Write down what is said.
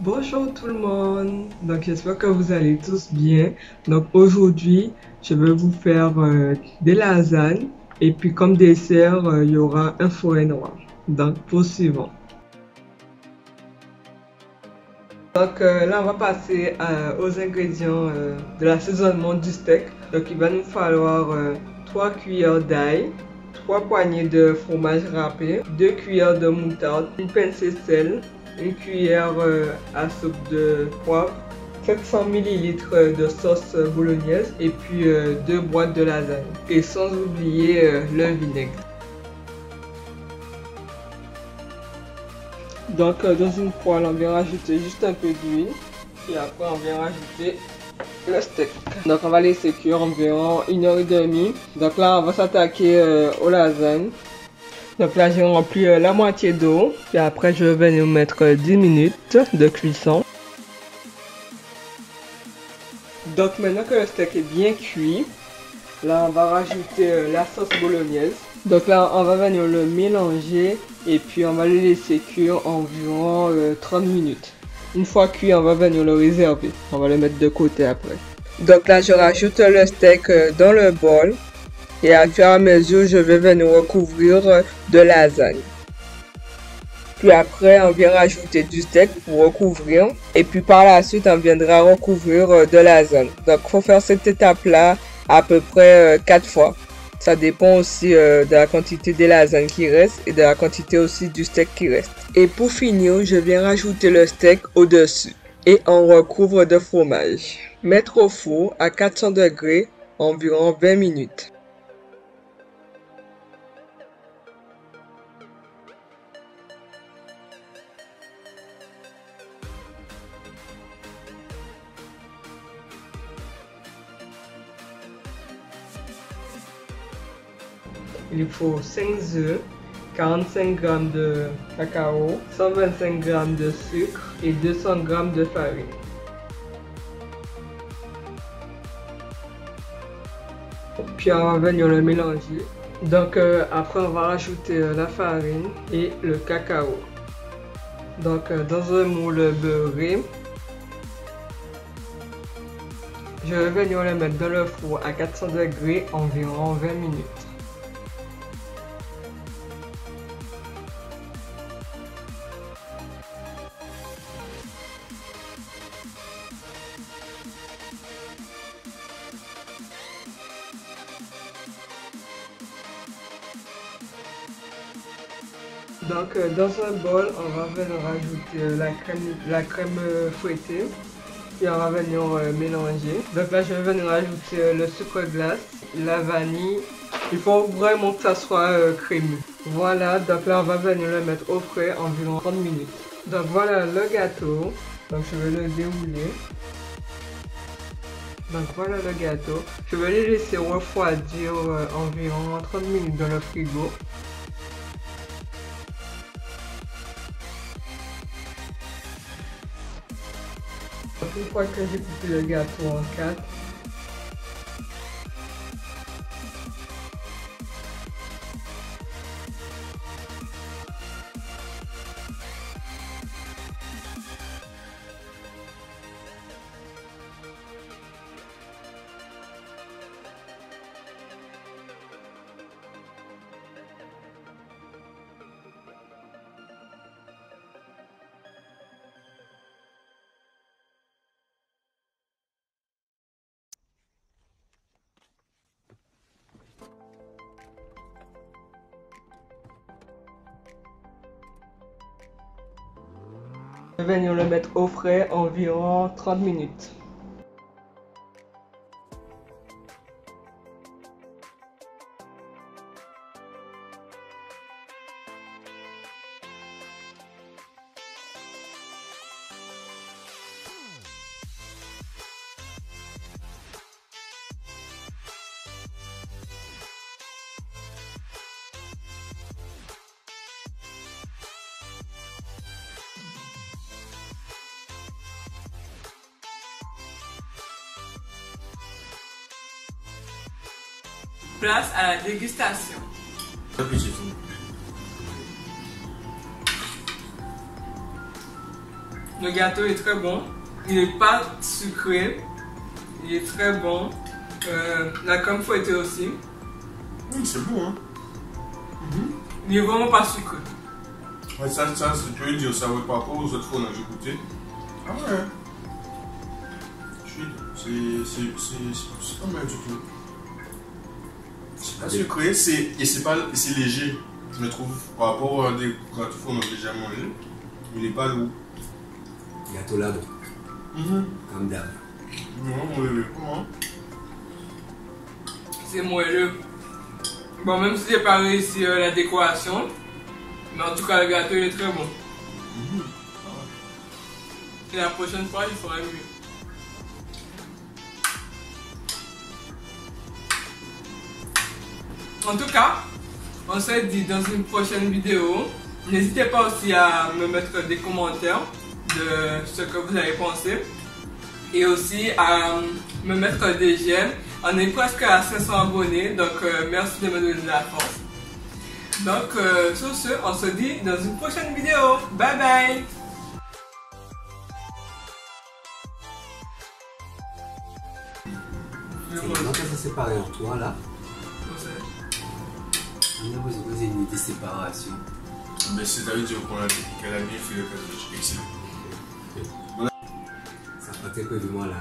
Bonjour tout le monde, donc j'espère que vous allez tous bien. Donc aujourd'hui, je vais vous faire des lasagnes et puis comme dessert, il y aura un forêt noir. Donc poursuivons. Donc là, on va passer aux ingrédients de l'assaisonnement du steak. Donc il va nous falloir 3 cuillères d'ail, 3 poignées de fromage râpé, 2 cuillères de moutarde, une pincée de sel, une cuillère à soupe de poivre, 700 ml de sauce bolognaise et puis 2 boîtes de lasagne. Et sans oublier le vinaigre. Donc dans une poêle, on vient rajouter juste un peu d'huile et après on vient rajouter le steak. Donc on va laisser cuire environ 1h30. Donc là on va s'attaquer aux lasagnes. Donc là j'ai rempli la moitié d'eau et après je vais venir mettre 10 minutes de cuisson. Donc maintenant que le steak est bien cuit, là on va rajouter la sauce bolognaise. Donc là on va venir le mélanger et puis on va le laisser cuire environ 30 minutes. Une fois cuit, on va venir le réserver. On va le mettre de côté après. Donc là je rajoute le steak dans le bol et à fur et à mesure je vais venir recouvrir de lasagne. Puis après, on vient rajouter du steak pour recouvrir. Et puis par la suite, on viendra recouvrir de lasagne. Donc, il faut faire cette étape-là à peu près 4 fois. Ça dépend aussi de la quantité des lasagnes qui restent et de la quantité aussi du steak qui reste. Et pour finir, je viens rajouter le steak au-dessus. Et on recouvre de fromage. Mettre au four à 400 degrés environ 20 minutes. Il faut 5 œufs, 45 g de cacao, 125 g de sucre et 200 g de farine. Puis on va venir le mélanger. Donc après on va rajouter la farine et le cacao. Donc dans un moule beurré, je vais venir le mettre dans le four à 400 degrés environ 20 minutes. Donc dans un bol, on va venir rajouter la crème fouettée et on va venir mélanger. Donc là, je vais venir rajouter le sucre glace, la vanille. Il faut vraiment que ça soit crémeux. Voilà, donc là, on va venir le mettre au frais environ 30 minutes. Donc voilà le gâteau. Donc je vais le dérouler. Donc voilà le gâteau. Je vais le laisser refroidir environ 30 minutes dans le frigo. Une fois que j'ai coupé le gâteau en 4, je vais venir le mettre au frais environ 30 minutes. Place à la dégustation. Le gâteau est très bon. Il n'est pas sucré. Il est très bon. La crème fouettée aussi. C'est bon, hein. Il est vraiment pas sucré. Ouais, ça, tu peux dire ça ouais, par rapport aux autres fois que j'ai goûté. Ah ouais. C'est pas mal du tout. C'est pas sucré, c'est léger, je me trouve, par rapport à des gâteaux qu'on a déjà mangé. Il n'est pas lourd. Gâteau là, bon. Comme d'hab. Non, oui, comment? C'est moelleux. Bon, même si j'ai pas réussi la décoration, mais en tout cas, le gâteau il est très bon. Et la prochaine fois, il fera mieux. En tout cas, on se dit dans une prochaine vidéo. N'hésitez pas aussi à me mettre des commentaires de ce que vous avez pensé. Et aussi à me mettre des j'aime. On est presque à 500 abonnés, donc merci de me donner de la force. Donc sur ce, on se dit dans une prochaine vidéo. Bye bye. Comment ça s'est séparé en toi là? On a besoin d'une unité de séparation. Mais c'est-à-dire qu'elle a bien fait le cadeau. Excellent. Ça partait que de moi là.